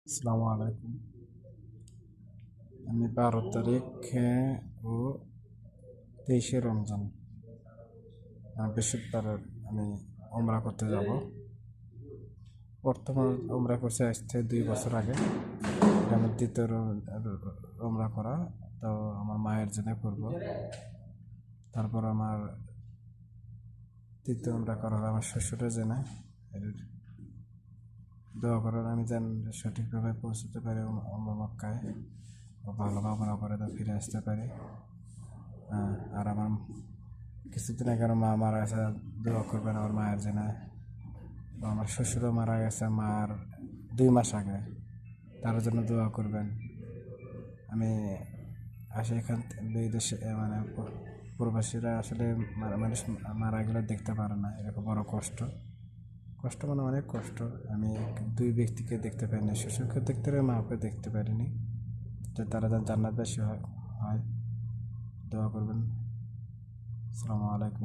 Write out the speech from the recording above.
আসসালামু আলাইকুম। আমি 12 তারিখ ও 23শে রমজান বৃহস্পতিবার আমি ওমরা করতে যাব। প্রথম ওমরা করছি আজ থেকে 2 বছর আগে। এটা আমার দ্বিতীয় ওমরা করা। তো আমার মায়ের জন্য করব। তারপর আমার তৃতীয় ওমরা করার আমার শ্বশুরের জন্য। এর দোয়া করার আমি যেন সঠিকভাবে পৌঁছতে পারি মক্কায়, ভালোভাবে ওমরা করে তো ফিরে আসতে পারি। আর আমার কিছুদিন আগে আমার মা মারা গেছে, দোয়া করবেন আমার মায়ের জন্য। আমার শ্বশুরও মারা গেছে মার 2 মাস আগে, তার জন্য দোয়া করবেন। আমি আসে এখান এই দেশে মানে প্রবাসীরা আসলে মানুষ মারা গেলে দেখতে পারে না, এরকম বড় কষ্ট। কষ্ট মানে অনেক কষ্ট। আমি 2 ব্যক্তিকে দেখতে পাইনি, শ্বশুরকে দেখতে পারি, মাকে দেখতে পারিনি। তো তারা যেন জান্নাতবাসী হয়, দোয়া করবেন। আসসালামু আলাইকুম।